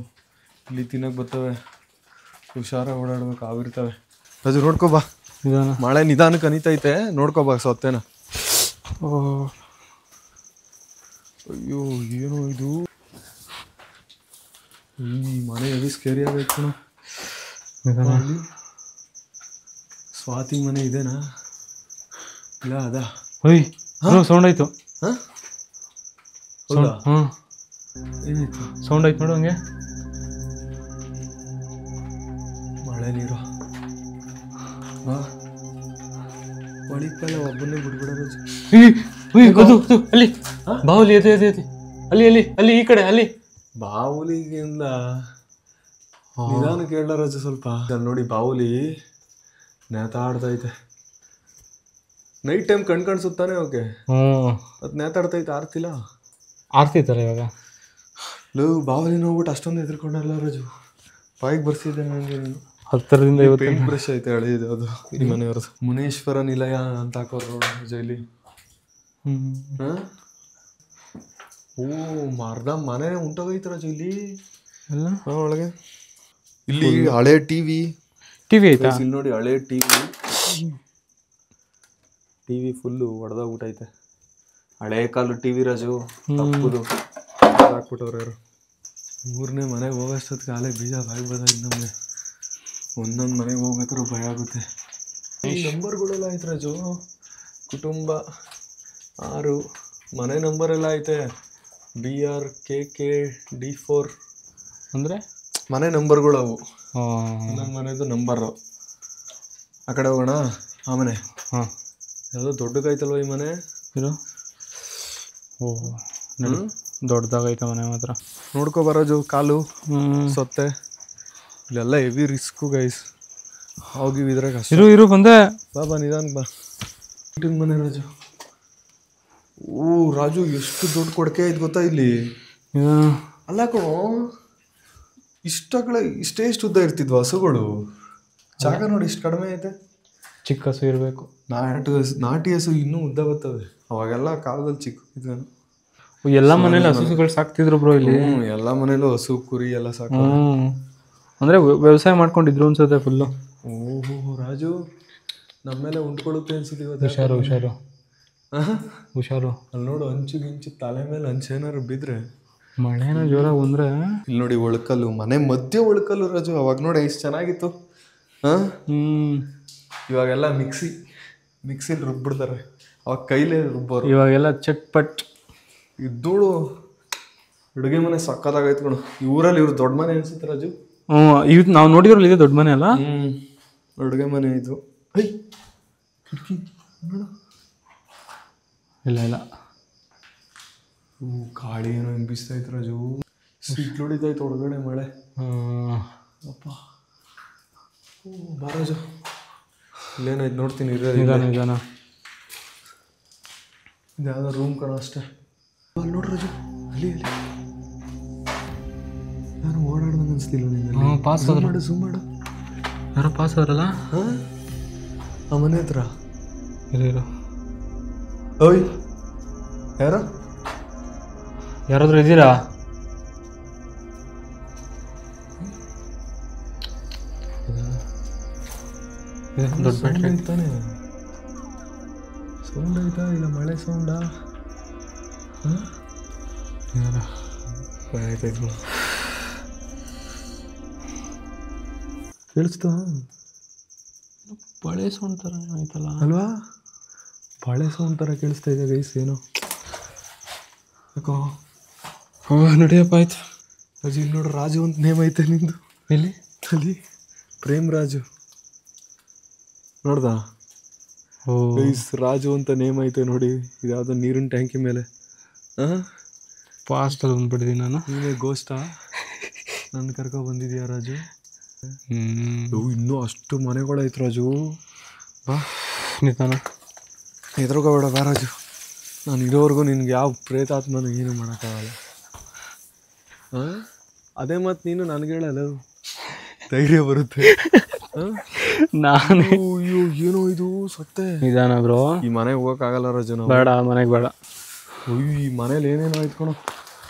ಇಲ್ಲಿ ತಿನ್ನಕ್ ಬರ್ತವೆ. ಹುಷಾರಾಗಿ ಓಡಾಡ್ಬೇಕು, ಹಾವು ಇರ್ತವೆ. ರಾಜು ನೋಡ್ಕೊಬಾ, ಮಳೆ ನಿಧಾನಕ್ಕೆ ಅನಿತೈತೆ, ನೋಡ್ಕೊಬಾ ಸೊತ್ತೇನ. ಅಯ್ಯೋ ಏನೋ ಇದು, ಈ ಮನೆ ಎಲ್ಲಿ ಸ್ಕೇರಿ ಆಗೈತೆ ಕಣ. ಸ್ವಾತಿ ಮನೆ ಇದೇನಾ? ಇಲ್ಲ ಅದ. ಸೌಂಡ್ ಆಯ್ತು. ಹೌದಾ? ಏನಾಯ್ತು? ಸೌಂಡ್ ಆಯ್ತು ನೋಡು ಹಂಗೆ. ಮಳೆ ನೀರು ಒಳಿಕಲ್ಲ, ಒಬ್ಬನೇ ಬಿಡ್ಬಿಡೋದು. ಅಲ್ಲಿ ಬಾವುಲಿ ಎದೆ ಎದೆ ಎದೆ, ಅಲ್ಲಿ ಅಲ್ಲಿ ಅಲ್ಲಿ ಈ ಕಡೆ ಅಲ್ಲಿ. ಬಾವುಲಿಗಿಂದ ನಿಧಾನ ಕೇಳ ರಾಜು ಸ್ವಲ್ಪ. ನೋಡಿ ಬಾವುಲಿ ನೇತಾಡ್ತೈತೆ. ನೈಟ್ ಟೈಮ್ ಕಣ್ಸುತ್ತಾನೆ ಓಕೆ. ಅದು ನೇತಾಡ್ತೈತೆ, ಆರ್ತಿಲ್ಲ. ಆರ್ತಿತ್ತಲ್ಲ ಇವಾಗ. ಬಾವುಲಿ ನೋಡ್ಬಿಟ್ಟು ಅಷ್ಟೊಂದು ಹೆದರ್ಕೊಂಡಲ್ಲ ರಾಜು. ಬಾಯಿಗೆ ಬರ್ಸಿದ್ದೆ ನನಗೆ. ನೀನು ಹತ್ತರದಿಂದ ಪೇಂಟ್ ಬ್ರಷ್ ಐತೆ ಹಳೆಯದು, ಅದು ಈ ಮನೆಯವ್ರದ್ದು. ಮುನೇಶ್ವರ ನಿಲಯ ಅಂತ ಹಾಕೋರು ರಾಜು ಇಲ್ಲಿ. ಓ ಮರ್ದ ಮನೆ ಉಂಟೋಗೈತೆ ರಾಜು ಇಲ್ಲಿ ಎಲ್ಲ ಒಳಗೆ. ಇಲ್ಲಿ ಹಳೆ ಟಿವಿ ಐತಾ? ಇಲ್ಲಿ ನೋಡಿ ಹಳೆ ಟಿವಿ ಫುಲ್ಲು ಹೊಡೆದೋಗ್ಬಿಟ್ಟೈತೆ. ಹಳೆ ಕಾಲು ಟಿವಿ ರಾಜು ತಪ್ಪುದು ಹಾಕ್ಬಿಟ್ಟವ್ರು ಯಾರು. 3ನೇ ಮನೆಗೆ ಹೋಗೋಷ್ಟೊತ್ತಿಗೆ ಆಲೆ ಬೀಜ ಆಗ್ಬೋದಾಯ್ತು ನಮಗೆ. ಒಂದೊಂದು ಮನೆಗೆ ಹೋಗ್ಬೇಕಾದ್ರೂ ಭಯ ಆಗುತ್ತೆ. ನಂಬರ್ಗಳೆಲ್ಲ ಐತೆ ರಾಜು. ಕುಟುಂಬ 6 ಮನೆ ನಂಬರೆಲ್ಲ ಐತೆ. BR KK D4 ಅಂದರೆ ಮನೆ ನಂಬರ್ಗಳು ಅವು. ನಮ್ಮ ಮನೆದು ನಂಬರು. ಆ ಕಡೆ ಹೋಗೋಣ. ಆ ಮನೆ ಹಾಂ ಯಾವುದೋ ದೊಡ್ಡದಾಯ್ತಲ್ವ ಈ ಮನೆ ಇದು. ದೊಡ್ಡದಾಗೈತೆ ಮನೆ ಮಾತ್ರ. ನೋಡ್ಕೊ ಬರೋಜು ಕಾಲು ಸೊತ್ತೆ. ಇಲ್ಲೆಲ್ಲ ಹೆವಿ ರಿಸ್ಕು ಗೈಸ್. ಹೋಗಿದ್ರೆ ಕಷ್ಟ. ಇರು ಬಂದೆ. ಬಾ ನಿಧಾನ ಬಾ. ಮನೆ ರಾಜು. ಓ ರಾಜು ಎಷ್ಟು ದೊಡ್ಡ ಕೊಡಕೆ ಐತೆ ಗೊತ್ತಾ ಇಲ್ಲಿ. ಅಲ್ಲ ಕಣೋ ಇಷ್ಟೇ ಉದ್ದ ಇರ್ತಿದ್ವು ಹಸುಗಳು. ಜಾಗ ನೋಡಿ ಇಷ್ಟು ಕಡಿಮೆ ಐತೆ. ಚಿಕ್ಕ ಹಸು ಇರಬೇಕು. ನಾಟಿ ಹಸು ಇನ್ನೂ ಉದ್ದ ಬರ್ತವೆ. ಅವಾಗೆಲ್ಲ ಕಾಲದಲ್ಲಿ ಚಿಕ್ಕ ಇದ್ವೇನು. ಎಲ್ಲ ಮನೇಲಿ ಹಸುಗಳು ಸಾಕ್ತಿದ್ರು ಬ್ರೋ ಇಲ್ಲಿ. ಎಲ್ಲ ಮನೇಲೂ ಹಸು ಕುರಿ ಎಲ್ಲ ಸಾಕು. ಅಂದರೆ ವ್ಯವಸಾಯ ಮಾಡ್ಕೊಂಡಿದ್ರು ಅನ್ಸುತ್ತೆ ಫುಲ್ಲು. ಓಹೋ ರಾಜು ನಮ್ಮ ಮೇಲೆ ಉಂಟ್ಕೊಳ್ಳುತ್ತೆ ಅನ್ಸುತ್ತೆ ಇವತ್ತು. ಹುಷಾರು ಅಲ್ಲಿ ನೋಡು ಹಂಚು ತಲೆ ಮೇಲೆ ಹಂಚೇನಾರು ಬಿದ್ರೆ ಮಳೆನ ಜೋರಾಗಿ ಬಂದ್ರೆ. ಇಲ್ಲಿ ನೋಡಿ ಒಳ್ಕಲ್ಲು ಮನೆ ಮಧ್ಯೆ ಒಳ್ಕಲ್ಲು ರಾಜು. ಅವಾಗ ನೋಡಿ ಎಷ್ಟು ಚೆನ್ನಾಗಿತ್ತು. ಇವಾಗೆಲ್ಲ ಮಿಕ್ಸಿಲಿ ರುಬ್ಬಿಡ್ತಾರೆ. ಅವಾಗ ಕೈಲೇ ರುಬ್ಬೋರು. ಇವಾಗೆಲ್ಲ ಚಟ್ಪಟ್. ಇದ್ದೋಳು ಅಡುಗೆ ಮನೆ ಸಕ್ಕತ್ತಾಗೈತೆ ಕಣು. ಈ ಊರಲ್ಲಿ ಇವ್ರು ದೊಡ್ಡ ಮನೆ ಅನ್ಸುತ್ತೆ ರಾಜು. ಇದು ನಾವು ನೋಡಿದ್ರಲ್ಲ ಇದೆ ದೊಡ್ಡ ಮನೆ ಅಲ್ಲ. ಅಡುಗೆ ಮನೆ ಇದು. ಕಿಟಕಿ ಇಲ್ಲ ಗಾಳಿ ಏನೋ ಹಿಂಗೆ ಬೀಸ್ತೈತೆ ರಾಜು. ಸಿಟ್ಟು ಹೊಡಿತೈತೆ ಹೊರಗಡೆ ಮಳೆ. ಅಪ್ಪ ಬಾ ರಾಜು. ಇಲ್ಲೇನಾಯ್ತು ನೋಡ್ತೀನಿ. ನಿಧಾನ ಇದು ಯಾವುದೋ ರೂಮ್ ಕಣ ಅಷ್ಟೇ. ಅಲ್ಲಿ ನೋಡ್ರಿ ರಾಜು. ಅಲ್ಲಿ ಯಾರು ಓಡಾಡ್ದಂಗೆ ಅನಿಸ್ತಿಲ್ಲ ನಿಂಗೆ. ಪಾಸ್ ಝೂಮ್ ಮಾಡು. ಯಾರೋ ಪಾಸ್ ಆದ್ರಲ್ಲ. ಆ ಮನೆ ಹತ್ರ ಇರು. ಓಯ್ ಯಾರಾದ್ರೂ ಇದ್ದೀರಾ? ದೊಡ್ಡ ಬ್ಯಾಟ್ರಿ ತಾನೆ. ಸೌಂಡ್ ಆಯ್ತಾ ಇಲ್ಲ ಮಳೆ ಸೌಂಡಾ? ಆಯ್ತಾಯ್ತು ಕೇಳಿಸ್ತಾ? ಬಳೆ ಸೌಂಡ್ ಥರ ಆಯ್ತಲ್ಲ ಅಲ್ವಾ? ಬಳೆ ಸೌಂಡ್ ಥರ ಕೇಳಿಸ್ತಾ ಇದೆ ಗೈಸ್. ಏನೋ ಯಾಕೋ. ನಡಿಯಪ್ಪ ಆಯ್ತು. ರಾಜು ಇಲ್ಲಿ ನೋಡ್ರಿ ರಾಜು ಅಂತ ನೇಮ್ ಐತೆ ನಿಂದು. ಎಲ್ಲಿ? ಅಲ್ಲಿ ಪ್ರೇಮ್ ರಾಜು ನೋಡ್ದಾ? ಗೈಸ್ ರಾಜು ಅಂತ ನೇಮ್ ಐತೆ ನೋಡಿ. ಇದ್ಯಾವುದೋ ನೀರಿನ ಟ್ಯಾಂಕಿ ಮೇಲೆ. ಫಾಸ್ಟಲ್ಲಿ ಬಂದ್ಬಿಟ್ಟಿದ್ದೀನಿ ನಾನು. ನೀನೇ ಗೋಸ್ಟಾ? ನನ್ನ ಕರ್ಕೊ ಬಂದಿದ್ಯಾ ರಾಜು? ಇನ್ನೂ ಅಷ್ಟು ಮನೆಗಳೈತೆ ರಾಜು. ಬಾ ನಿಧಾನ. ಹೆದರ್ಕೋಬೇಡ ಬಾ ರಾಜು. ನಾನು ಇರೋವರೆಗೂ ನಿನ್ಗೆ ಯಾವ ಪ್ರೇತಾತ್ಮನೂ ಏನು ಮಾಡೋಕ್ಕಾಗಲ್ಲ. ಅದೇ ಮತ್ತು ನೀನು ನನಗೆ ಹೇಳಲ್ಲ, ಧೈರ್ಯ ಬರುತ್ತೆ. ನಾನು ಅಯ್ಯೋ ಏನೋ ಇದು ಸತ್ತೆ. ನಿಧಾನ ಬ್ರೋ. ಈ ಮನೆಗೆ ಹೋಗೋಕ್ಕಾಗಲ್ಲ ರಾಜು ನಾವು. ಬೇಡ ಮನೆಗೆ ಬೇಡ. ಅಯ್ಯೋ ಈ ಮನೇಲಿ ಏನೇನೋ ಆಯ್ತು ಕಣೋ.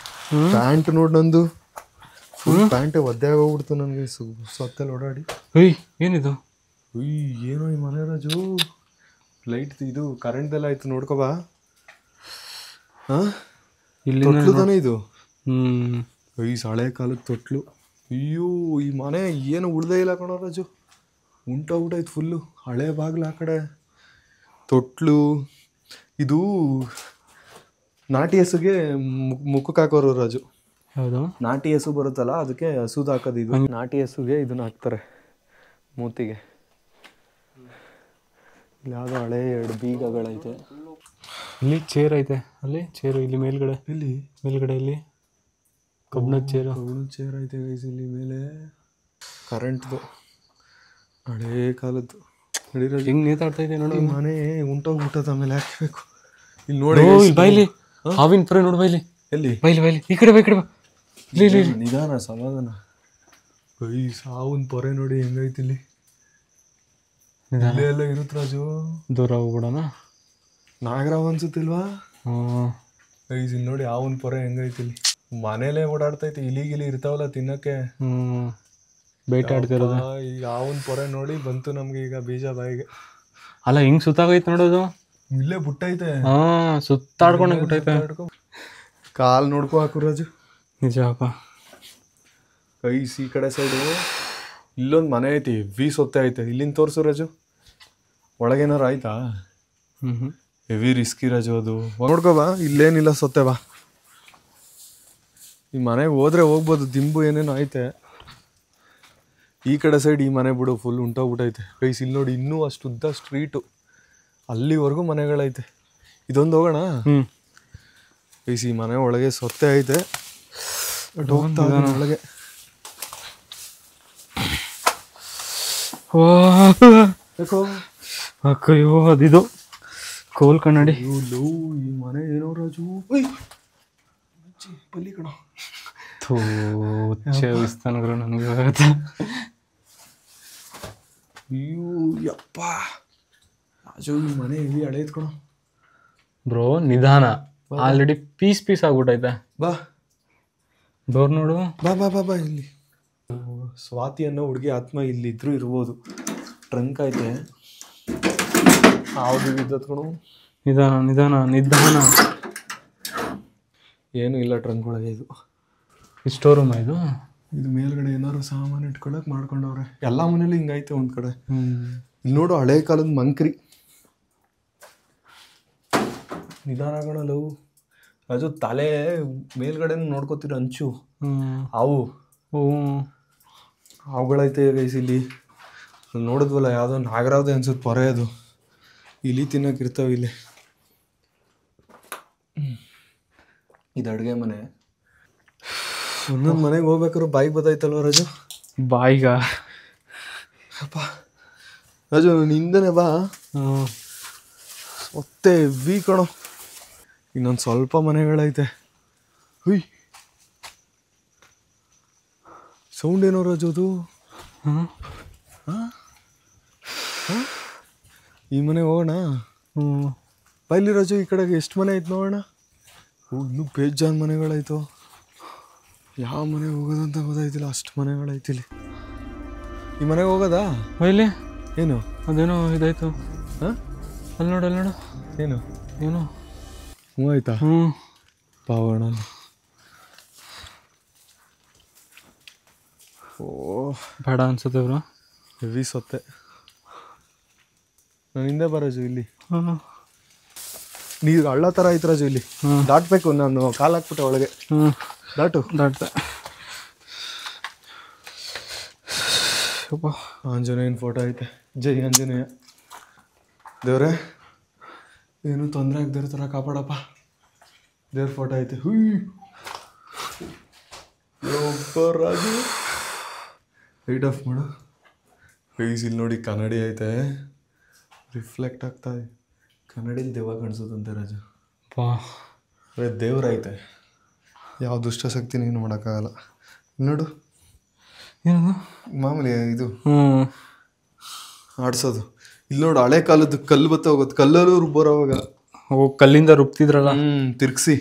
ಪ್ಯಾಂಟ್ ನೋಡಿ ನಂದು ಫುಲ್ ಪ್ಯಾಂಟೇ ಒದ್ದೆ ಆಗೋಗ್ಬಿಡ್ತು ನನಗೆ ಸತ್ತಲ್ಲಿ ಓಡಾಡಿ. ಏನಿದು? ಏನೋ ಈ ಮನೆ ರಾಜು. ಲೈಟ್ ಇದು ಕರೆಂಟ್ದೆಲ್ಲ ಆಯ್ತು ನೋಡ್ಕೊಬಾ. ತೊಟ್ಲು ತಾನೇ ಇದು? ಹಳೆ ಕಾಲದ ತೊಟ್ಲು. ಅಯ್ಯೋ ಈ ಮನೆ ಏನು ಉಳ್ದೇ ಇಲ್ಲ ಕಣೋ ರಾಜು. ಉಂಟಾಗ್ಬಿಟ್ಟೈತೆ ಫುಲ್ಲು. ಹಳೆ ಬಾಗಿಲು ಆ ಕಡೆ ತೊಟ್ಲು. ಇದು ನಾಟಿ ಹಸುಗೆ ಮುಖಕ್ಕೆ ಹಾಕೋರು ರಾಜು. ಹೌದು, ನಾಟಿ ಹಸು ಬರುತ್ತಲ್ಲ ಅದಕ್ಕೆ ಹಸುದು ಹಾಕೋದು. ಇದು ನಾಟಿ ಹಸುಗೆ ಇದನ್ನ ಹಾಕ್ತಾರೆ ಮೂತಿಗೆ. ಇಲ್ಲಿ ಯಾವುದೋ ಹಳೆ 2 ಬೀಗಗಳೈತೆ. ಇಲ್ಲಿ ಚೇರ್ ಐತೆ. ಅಲ್ಲಿ ಚೇರು ಇಲ್ಲಿ ಮೇಲ್ಗಡೆ. ಮೇಲ್ಗಡೆ ಇಲ್ಲಿ ಕಬ್ಬಿಣದ ಚೇರ್ ಐತೆ ಗೈಸ್. ಇಲ್ಲಿ ಮೇಲೆ ಕರೆಂಟ್ದು ಹಳೇ ಕಾಲದ್ದು. ಹಿಂಗೆ ನೇತಾಡ್ತಾ ಇದೆ ನೋಡು. ಮನೆ ಉಂಟೋಗ್ಬಿಟ್ಟದ ಆಮೇಲೆ ಹಾಕಬೇಕು. ಇಲ್ಲಿ ನೋಡಿ ಬೈಲಿ ಹಾವಿನ ಪುರ ನೋಡು. ಬೈಲಿ ಎಲ್ಲಿ? ಬೈಲಿ ಈ ಕಡೆ ಬಾ. ನಿಧಾನ ಸಮಾಧಾನ. ಸಾವನ್ ಪೊರೆ ನೋಡಿ ಹೆಂಗೈತಿ ಇಲ್ಲಿ. ಎಲ್ಲ ಇರುತ್ತೆ ರಾಜು. ದೂರ ಹೋಗ್ಬಿಡೋಣ. ನಾಗರಾವ್ ಅನ್ಸುತ್ತಿಲ್ವಾ? ಹ್ಮ್ ಇಲ್ಲಿ ನೋಡಿ ಅವನ್ ಪೊರೆ ಹೆಂಗೈತಿ ಇಲ್ಲಿ. ಮನೇಲೆ ಓಡಾಡ್ತೈತಿ, ಇಲಿ ಗಿಲಿ ಇರ್ತಾವಲ್ಲ ತಿನ್ನಕ್ಕೆ. ಬೇಟೆ ಆಡ್ತಿರೋದು. ಈಗ ಅವನ್ ಪೊರೆ ನೋಡಿ ಬಂತು ನಮ್ಗೆ ಈಗ ಬೀಜ ಬಾಯಿಗೆ. ಅಲ್ಲ ಹಿಂಗ್ ಸುತ್ತಾಗೈತೆ ನೋಡೋದು. ಇಲ್ಲೇ ಬುಟ್ಟೈತೆ. ಸುತ್ತಾಡ್ಕೊಂಡು ಬಿಟ್ಟೈತೆ. ಕಾಲ್ ನೋಡ್ಕೊ ಹಾಕು ರಾಜು. ನಿಜಪ್ಪ. ಈ ಕಡೆ ಸೈಡು ಇಲ್ಲೊಂದು ಮನೆ ಐತಿ, ಹೆವಿ ಸೊತ್ತೆ ಐತೆ. ಇಲ್ಲಿಂದ ತೋರ್ಸು ರಾಜು, ಒಳಗೇನಾರು ಆಯ್ತಾ? ಹೆವಿ ರಿಸ್ಕಿ ರಾಜು ಅದು. ನೋಡ್ಕೋ ಬಾ, ಇಲ್ಲೇನಿಲ್ಲ ಸೊತ್ತೆ ಬಾ. ಈ ಮನೆಗೆ ಹೋದ್ರೆ ಹೋಗ್ಬೋದು, ದಿಂಬು ಏನೇನು ಐತೆ. ಈ ಕಡೆ ಸೈಡ್ ಈ ಮನೆ ಬಿಡು ಫುಲ್ ಉಂಟೋಗ್ಬಿಟ್ಟೈತೆ. ಇಲ್ಲಿ ನೋಡಿ ಇನ್ನೂ ಅಷ್ಟು ಉದ್ದ ಸ್ಟ್ರೀಟು, ಅಲ್ಲಿವರೆಗೂ ಮನೆಗಳೈತೆ. ಇದೊಂದು ಹೋಗೋಣ. ಈ ಮನೆ ಒಳಗೆ ಸೊತ್ತೆ ಐತೆ, ಒಳಗೆ. ಅಯ್ಯೋ ಅದಿದು ಕೋಲ್ ಕನ್ನಡಿ. ಈ ಮನೆ ಏನೋ ರಾಜು, ಬಲ್ಲಿ ಕಣ. ಚೇವಿಸ್ತಾನಗ್ರು ನನಗೆ. ಅಯ್ಯೋ ಯಪ್ಪ ರಾಜು, ಈ ಮನೆ ಇಲ್ಲಿ ಹಳೇದ್ ಕಣ. ಬ್ರೋ ನಿಧಾನ, ಆಲ್ರೆಡಿ ಪೀಸ್ ಆಗ್ಬಿಟ್ಟೈತೆ. ಬಾ ಡೋರ್ ನೋಡು. ಬಾ ಇಲ್ಲಿ. ಸ್ವಾತಿ ಅನ್ನೋ ಹುಡುಗಿ ಆತ್ಮ ಇಲ್ಲಿದ್ರು ಇರ್ಬೋದು. ಟ್ರಂಕ್ ಐತೆ, ಯಾವುದು ಇದ್ದತ್ಕೊಳು. ನಿಧಾನ. ಏನು ಇಲ್ಲ ಟ್ರಂಕ್ ಒಳಗೆ. ಇದು ಸ್ಟೋರ್ ರೂಮ್ ಇದು ಮೇಲ್ಗಡೆ ಏನಾದ್ರು ಸಾಮಾನು ಇಟ್ಕೊಳಕ್ ಮಾಡ್ಕೊಂಡವ್ರೆ. ಎಲ್ಲಾ ಮನೇಲಿ ಹಿಂಗೈತೆ ಒಂದ್ ಕಡೆ. ಇಲ್ಲಿ ನೋಡು ಹಳೆ ಕಾಲದ ಮಂಕ್ರಿ. ನಿಧಾನ ಕಣಲು ರಾಜು, ತಲೆ ಮೇಲ್ಗಡೆ ನೋಡ್ಕೋತೀರ ಅಂಚು. ಅವುಗಳೈತೆ ಗೈಸ್ ಇಲ್ಲಿ. ನೋಡಿದ್ವಲ್ಲ ಯಾವುದೋ ನಾಗರಾವ್ದೆ ಅನ್ಸುತ್ತೆ ಪೊರೆ ಅದು. ಇಲಿ ತಿನ್ನಕ್ಕೆ ಇರ್ತಾವೆ ಇಲ್ಲಿ. ಇದು ಅಡುಗೆ ಮನೆ. ಒಂದೊಂದು ಮನೆಗೆ ಹೋಗ್ಬೇಕಾದ್ರು ಬಾಯಿಗೆ ಬತ್ತೈತಲ್ವ ರಾಜು? ಬಾಯಿಗ ಅಪ್ಪ ರಾಜು ನಿಂದನೆ ಬಾ. ಒತ್ತೆ ವಿ ಕಣೋ. ಇನ್ನೊಂದು ಸ್ವಲ್ಪ ಮನೆಗಳೈತೆ. ಹುಯ್, ಸೌಂಡ್ ಏನೋ ರಾಜು ಅದು? ಈ ಮನೆ ಹೋಗೋಣ. ಬೈಲಿ ರಾಜು, ಈ ಕಡೆಗೆ ಎಷ್ಟು ಮನೆ ಐತೆ ನೋಡೋಣ. ಇನ್ನೂ ಬೇಜಾನ್ ಮನೆಗಳಾಯ್ತು. ಯಾವ ಮನೆಗೆ ಹೋಗೋದಂತ ಗೊತ್ತಾಯ್ತಿಲ್ಲ, ಅಷ್ಟು ಮನೆಗಳೈತಿಲ್ಲಿ. ಈ ಮನೆಗೆ ಹೋಗೋದಾ? ಇಲ್ಲಿ ಏನು ಅದೇನೋ ಇದಾಯ್ತು. ಅಲ್ಲಿ ನೋಡು ಏನು ಹ್ಞೂ ಆಯ್ತಾ? ಪಾವಣ. ಓ ಬೇಡ ಅನ್ಸುತ್ತೆ ಬ್ರೋ, ಹೆವಿ ಸೊತ್ತೆ. ನಾನು ಹಿಂದೆ ಬರಾಜು ಇಲ್ಲಿ. ನೀರು ಹಳ್ಳ ಥರ ಐತೆ ರಾಜು ಇಲ್ಲಿ. ದಾಟ್ಬೇಕು, ನಾನು ಕಾಲು ಹಾಕ್ಬಿಟ್ಟೆ ಒಳಗೆ. ದಾಟ್ತೆ. ಆಂಜನೇಯನ ಫೋಟೋ ಐತೆ. ಜೈ ಆಂಜನೇಯ. ದೇವ್ರೆ ಏನು ತೊಂದರೆ ಆಗದಿರೋ ಥರ ಕಾಪಾಡಪ್ಪ. ದೇವ್ರ ಫೋಟೋ ಐತೆ. ರಾಜು ಲೈಟ್ ಆಫ್ ಮಾಡು. ಇಲ್ಲಿ ನೋಡಿ ಕನ್ನಡಿ ಐತೆ, ರಿಫ್ಲೆಕ್ಟ್ ಆಗ್ತಾ ಇದೆ. ಕನ್ನಡಿಲಿ ದೇವ ಕಾಣಿಸೋದಂತೆ ರಾಜು. ದೇವ್ರೈತೆ, ಯಾವ ದುಷ್ಟಶಕ್ತಿನೂ ಏನು ಮಾಡೋಕ್ಕಾಗಲ್ಲ. ನೋಡು ಮಾಮೂಲಿ ಇದು ಆಡ್ಸೋದು. ಇಲ್ಲಿ ನೋಡು ಹಳೆ ಕಾಲದ್ದು ಕಲ್ಲು ಬತ್ತ ಹೋಗೋದು, ಕಲ್ಲಲ್ಲೂ ರುಬ್ಬೋರು ಅವಾಗ. ಕಲ್ಲಿಂದ ರುಬ್ತಿದ್ರಲ್ಲ, ತಿರ್ಗಿಸಿ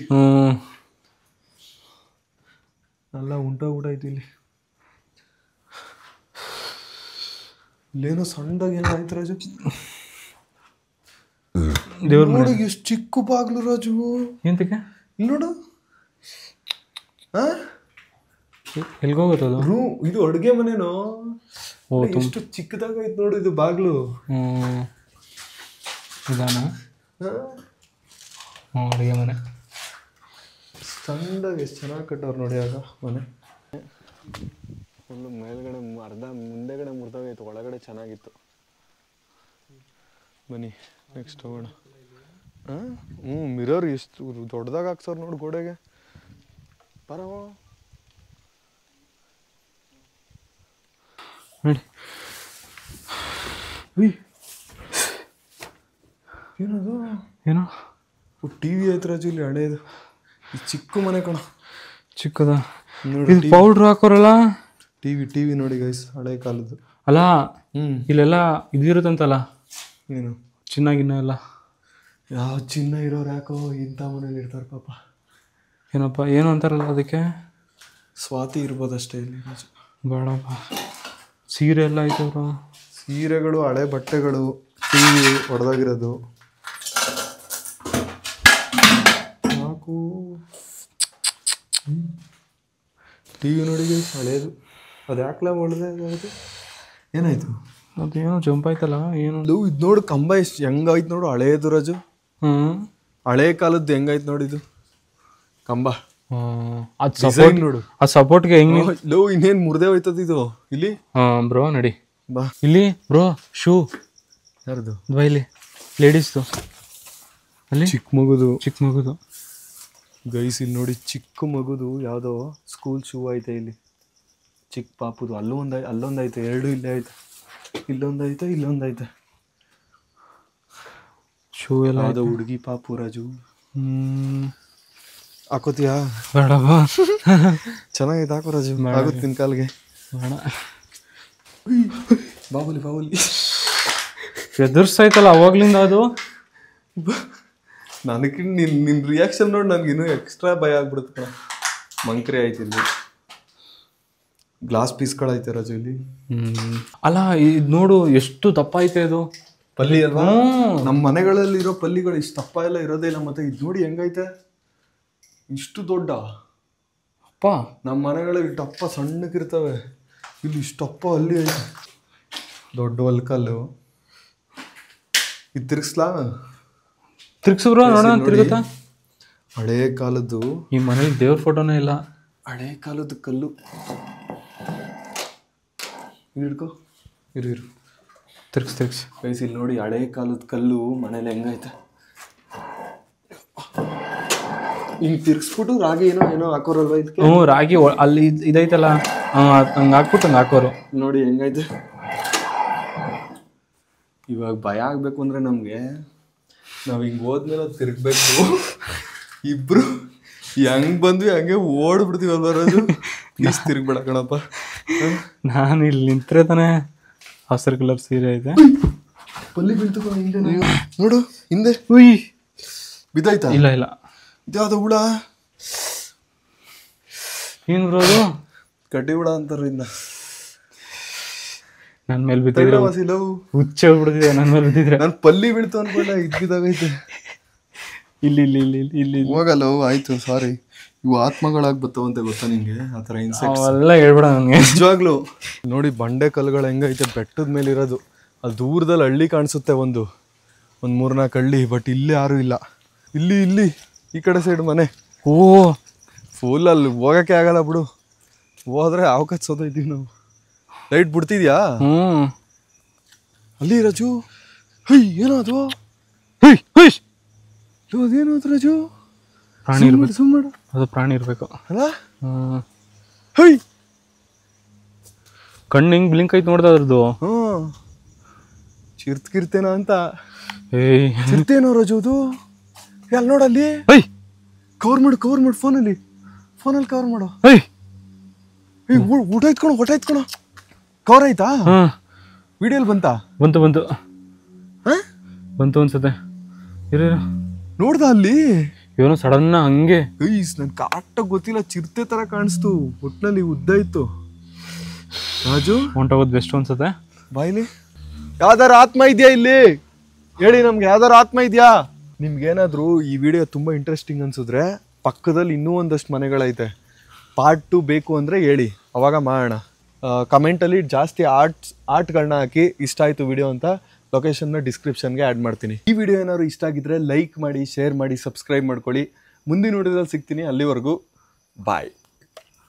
ಎಲ್ಲ ಉಂಟೋಗ್ಬಿಟ್ಟೈತಿ ಇಲ್ಲಿ. ಇಲ್ಲೇನೋ ಸಣ್ಣದಾಗಿ ಏನೋ ಆಯ್ತು ರಾಜು. ದೇವ್ರ ನೋಡಿ ಎಷ್ಟು ಚಿಕ್ಕ ಬಾಗ್ಲು ರಾಜು. ಎಂತಕ್ಕೆ ಇಲ್ಲಿ ನೋಡು. ಎಲ್ಗೋಗುತ್ತದು? ಇದು ಅಡುಗೆ ಮನೆನೋ. ಎಷ್ಟು ಚಿಕ್ಕದಾಗೈತೆ ನೋಡು ಇದು ಬಾಗ್ಲು. ನಿಧಾನ. ಅಡುಗೆ ಮನೆ ಸಣ್ಣದಾಗಿ ಎಷ್ಟು ಚೆನ್ನಾಗಿ ಕಟ್ಟವ್ರು ನೋಡಿ ಆಗ ಮನೆ. ಫುಲ್ಲು ಮೇಲ್ಗಡೆ ಅರ್ಧ ಮುಂದೆಗಡೆ ಮುರಿದೋಗೈತೆ, ಒಳಗಡೆ ಚೆನ್ನಾಗಿತ್ತು. ಬನ್ನಿ ನೆಕ್ಸ್ಟ್ ಹೋಗೋಣ. ಮಿರರ್ ಎಷ್ಟು ದೊಡ್ಡದಾಗಿ ಹಾಕ್ಸೋರು ನೋಡಿ ಗೋಡೆಗೆ. ಬರವ ನೋಡಿ. ಏನದು? ಏನೋ ಟಿವಿ ಐತೆ ರಾಜು ಇಲ್ಲಿ ಹಳೇದು. ಈ ಚಿಕ್ಕ ಮನೆ ಕಣ. ಚಿಕ್ಕದ ಇದು ಪೌಡ್ರ್ ಹಾಕೋರಲ್ಲ. ಟಿವಿ ನೋಡಿ ಗೈಸ್, ಹಳೆ ಕಾಲದ್ದು ಅಲ್ಲ. ಇಲ್ಲೆಲ್ಲ ಇದಿರುತ್ತಂತಲ್ಲ, ಏನು ಚಿನ್ನಾಗಿನ್ನ ಎಲ್ಲ. ಯಾವ ಚಿನ್ನ ಇರೋರು ಯಾಕೋ ಇಂಥ ಮನೇಲಿ ಇರ್ತಾರೆ ಪಾಪ. ಏನಪ್ಪ ಏನು ಅಂತಾರಲ್ಲ ಅದಕ್ಕೆ? ಸ್ವಾತಿ ಇರ್ಬೋದಷ್ಟೇ ಇಲ್ಲಿ. ಬೇಡಪ್ಪ. ಸೀರೆ ಎಲ್ಲ ಐತೆ ಬ್ರೋ. ಸೀರೆಗಳು, ಹಳೆ ಬಟ್ಟೆಗಳು, ಟಿವಿ ಹೊಡೆದಾಗಿರೋದು. ಸಾಕು. ಟಿವಿ ನೋಡಿ ಹಳೇದು. ಅದು ಯಾಕಲ ಹೊಡೆದೆ? ಏನಾಯ್ತು? ಅದೇನೋ ಜಂಪ್ ಆಯ್ತಲ್ಲ ಏನು? ಇದು ನೋಡು ಕಂಬ ಎಷ್ಟು ಹೆಂಗಾಯ್ತು ನೋಡು, ಹಳೇದು ರಾಜು. ಹಳೆ ಕಾಲದ್ದು ಹೆಂಗಾಯ್ತು ನೋಡಿದು ಕಂಬ. ಅದು ಸಪೋರ್ಟ್ ನೋಡು. ಆ ಸಪೋರ್ಟ್ಗೆ ಹೆಂಗ್ ಲೋ ಇನ್ನೇನು ಮುರ್ದೇ ಹೋಯ್ತದ ಇದು ಇಲ್ಲಿ. ಬ್ರೋ ನಡಿ ಬಾ ಇಲ್ಲಿ ಬ್ರೋ. ಶೂ ಯಾರ್ದು? ಇಲ್ಲಿ ಲೇಡೀಸ್ದು. ಅಲ್ಲಿ ಚಿಕ್ಕ ಮಗುದು ಗೈಸ್ ಇಲ್ಲಿ ನೋಡಿ, ಚಿಕ್ಕ ಮಗುದು ಯಾವುದೋ ಸ್ಕೂಲ್ ಶೂ ಐತೆ ಇಲ್ಲಿ, ಚಿಕ್ಕ ಪಾಪುದು. ಅಲ್ಲೊಂದೈತೆ, ಎರಡು ಇಲ್ಲೇ ಐತೆ, ಇಲ್ಲೊಂದೈತೆ ಶೂ ಎಲ್ಲ. ಯಾವುದೋ ಹುಡುಗಿ ಪಾಪು ರಾಜು. ಹಾಕೋತಿಯಾ? ಬೇಡಪ್ಪ. ಚೆನ್ನಾಗೈತೆ, ಹಾಕೋ ರಾಜು. ಆಗುತ್ತೆ ನಿನ್ ಕಾಲ್ಗೆ. ಬೇಡ. ಬಾಹುಲಿ ಎದುರ್ಸಾಯ್ತಲ್ಲ ಅವಾಗ್ಲಿಂದ ಅದು. ನನಗೆ ನಿನ್ನ ರಿಯಾಕ್ಷನ್ ನೋಡಿ ನನಗೆ ಇನ್ನೂ ಎಕ್ಸ್ಟ್ರಾ ಭಯ ಆಗ್ಬಿಡುತ್ತೆ ಕಣ. ಮಂಕ್ರಿ ಆಯ್ತು ಇಲ್ಲಿ. ಗ್ಲಾಸ್ ಪೀಸ್ಗಳೈತೆ ರಾಜು ಇಲ್ಲಿ. ಅಲ್ಲ ಇದು ನೋಡು ಎಷ್ಟು ದಪ್ಪ ಐತೆ ಅದು. ಪಲ್ಲಿ ಅಲ್ವಾ? ನಮ್ಮ ಮನೆಗಳಲ್ಲಿ ಇರೋ ಪಲ್ಲಿಗಳು ಇಷ್ಟು ದಪ್ಪ ಎಲ್ಲ ಇರೋದೇ ಇಲ್ಲ. ಮತ್ತೆ ಇದು ನೋಡಿ ಹೆಂಗೈತೆ, ಇಷ್ಟು ದೊಡ್ಡ ಅಪ್ಪ. ನಮ್ಮ ಮನೆಗಳಲ್ಲಿ ದಪ್ಪ ಸಣ್ಣಕ್ಕಿರ್ತವೆ, ಇಲ್ಲಿ ಇಷ್ಟಪ್ಪ ಅಲ್ಲಿ ಐತೆ, ದೊಡ್ಡ ಒಲ್ಕಲ್ಲು. ಇದು ತಿರ್ಗ್ಸಿಬ್ರು ನೋಡೋಣ, ತಿರುಗುತ್ತಾ? ಹಳೇ ಕಾಲದ್ದು. ಈ ಮನೇಲಿ ದೇವ್ರ ಫೋಟೋನೇ ಇಲ್ಲ. ಹಳೇ ಕಾಲದ್ದು ಕಲ್ಲು. ಹಿಡ್ಕೊ, ಇರು ತಿರ್ಗ್ಸಿ ಇಲ್ಲಿ ನೋಡಿ, ಹಳೇ ಕಾಲದ ಕಲ್ಲು ಮನೇಲಿ ಹೆಂಗೈತೆ. ಹಿಂಗೆ ತಿರ್ಗಿಸ್ಬಿಟ್ಟು ರಾಗಿ ಏನೋ ಹಾಕೋರಲ್ವ ಇದಕ್ಕೆ? ರಾಗಿ ಅಲ್ಲಿ ಇದೈತಲ್ಲ, ಹಂಗೆ ಹಾಕ್ಬಿಟ್ಟು ಹಂಗೆ ಹಾಕೋರು. ನೋಡಿ ಹೆಂಗೈತೆ. ಇವಾಗ ಭಯ ಆಗ್ಬೇಕು ಅಂದ್ರೆ ನಮ್ಗೆ, ನಾವ್ ಹಿಂಗ್ ಹೋದ್ಮೇಲೆ ತಿರ್ಗ್ಬೇಕು. ಇಬ್ರು ಹೆಂಗ್ ಬಂದ್ವಿ ಹಂಗೆ ಓಡ್ಬಿಡ್ತೀವಲ್ವ ರಾಜು. ಪ್ಲೀಸ್ ತಿರ್ಗ್ಬೇಡ ಕಣಪ್ಪ. ನಾನು ಇಲ್ಲಿ ನಿಂತ್ರೆ ತಾನೆ ಹಸಿರು ಕಲರ್ ಸೀರೆ ಐತೆ. ಪಲ್ಲಿ ಬೀಳ್ತು ಹಿಂದೆ ನೋಡು, ಹಿಂದೆ ಬಿದ್ದಾಯ್ತಾ? ಇಲ್ಲ ಇದ್ಯಾವ್ದು ಹುಳ? ಏನ್ ಬರೋದು? ಕಡ್ಡಿ ಹುಳ ಅಂತಾರ ಇನ್ನ. ನನ್ ಮೇಲೆ ಬಿದ್ದಿದ್ರೆ ಹುಚ್ಚ ಹೋಗ್ಬಿಡ್ತಿದೆ. ನನ್ ಮೇಲೆ ಬಿದ್ದಿದ್ರೆ ನನ್ ಪಲ್ಲಿ ಬೀಳ್ತು ಅನ್ಕೊಂಡ. ಇದ್ಬಿದ್ದಾಗೈತೆ. ಇಲ್ಲಿ ಹೋಗಲ್ಲ. ಆಯ್ತು, ಸಾರಿ. ಇವು ಆತ್ಮಗಳಾಗಿ ಬರ್ತಾವಂತೆ, ಗೊತ್ತಾ ನಿಂಗೆ? ಆತರ ಇನ್ಸೆಕ್ಟ್ಸ್ ಎಲ್ಲ ಹೇಳ್ಬೇಡ ನನಗೆ. ನಿಜವಾಗ್ಲು ನೋಡಿ, ಬಂಡೆ ಕಲ್ಲುಗಳು ಹೆಂಗೈತೆ ಬೆಟ್ಟದ ಮೇಲೆ ಇರೋದು. ಅಲ್ಲಿ ದೂರದಲ್ಲಿ ಹಳ್ಳಿ ಕಾಣಿಸುತ್ತೆ, ಒಂದು 3-4 ಹಳ್ಳಿ. ಬಟ್ ಇಲ್ಲಿ ಯಾರು ಇಲ್ಲ. ಇಲ್ಲಿ ಈ ಕಡೆ ಸೈಡ್ ಮನೆ. ಫುಲ್ ಅಲ್ಲಿ ಹೋಗಕ್ಕೆ ಆಗಲ್ಲ ಬಿಡು. ಹೋದ್ರೆ ಅವಕಾಶ ಸೋತೈತೀವಿ ನಾವು. ಲೈಟ್ ಬಿಡ್ತಿದ್ಯಾ ಅಲ್ಲಿ ರಾಜು? ಏನದು? ಅದೇನದು ರಾಜು? ಪ್ರಾಣಿ ಇರ್ಬೇಕು. ಅದು ಪ್ರಾಣಿ ಇರ್ಬೇಕು ಅಲ್ಲ? ಕಣ್ಣು ಹಿಂಗ್ ಬ್ಲಿಂಕ್ ಐತ್ ನೋಡ್ದ ಅದ್ರದ್ದು. ಚಿರ್ತ್ಕಿರ್ತೇನ ಅಂತ. ಚಿರ್ತೇನೋ ರಾಜು ಅದು. ಅಲ್ಲಿ ನೋಡಲ್ಲಿ ಕವರ್ ಮಾಡು ಫೋನಲ್ಲಿ ಕವರ್ ಮಾಡು. ಊಟ ಇತ್ಕೊಣ. ಕವರ್ ಆಯ್ತಾ? ವಿಡಿಯೋಲ್ ಬಂತು ಅನ್ಸುತ್ತೆ. ನೋಡ್ದ ಅಲ್ಲಿ ಏನೋ ಸಡನ್ ಹಂಗೆ. ನನ್ ಕರೆಕ್ಟಾಗಿ ಗೊತ್ತಿಲ್ಲ, ಚಿರತೆ ತರ ಕಾಣಿಸ್ತು. ಒಟ್ನಲ್ಲಿ ಉದ್ದ ಇತ್ತು ರಾಜು. ಹೊಂಟೋಗೋದು ಬೆಸ್ಟ್ ಅನ್ಸುತ್ತೆ. ಬಾಯ್ಲಿ ಯಾವ್ದಾರ ಆತ್ಮ ಇದೆಯಾ ಇಲ್ಲಿ? ಹೇಳಿ ನಮ್ಗೆ, ಯಾವ್ದಾರ ಆತ್ಮ ಇದೆಯಾ? ನಿಮ್ಗೇನಾದ್ರು ಈ ವಿಡಿಯೋ ತುಂಬಾ ಇಂಟ್ರೆಸ್ಟಿಂಗ್ ಅನ್ಸಿದ್ರೆ ಪಕ್ಕದಲ್ಲಿ ಇನ್ನೂ ಒಂದಷ್ಟು ಮನೆಗಳೈತೆ. ಪಾರ್ಟ್ 2 ಬೇಕು ಅಂದ್ರೆ ಹೇಳಿ, ಅವಾಗ ಮಾಡೋಣ. ಕಮೆಂಟಲ್ಲಿ ಜಾಸ್ತಿ ಆರ್ಟ್ಗಳನ್ನ ಹಾಕಿ ಇಷ್ಟ ಆಯಿತು ವಿಡಿಯೋ ಅಂತ. ಲೊಕೇಶನ್ನ ಡಿಸ್ಕ್ರಿಪ್ಷನ್ಗೆ ಆ್ಯಡ್ ಮಾಡ್ತೀನಿ. ಈ ವಿಡಿಯೋ ಏನಾದ್ರು ಇಷ್ಟ ಆಗಿದ್ರೆ ಲೈಕ್ ಮಾಡಿ, ಶೇರ್ ಮಾಡಿ, ಸಬ್ಸ್ಕ್ರೈಬ್ ಮಾಡ್ಕೊಳ್ಳಿ. ಮುಂದಿನ ವಿಡಿಯೋದಲ್ಲಿ ಸಿಗ್ತೀನಿ. ಅಲ್ಲಿವರೆಗೂ ಬಾಯ್.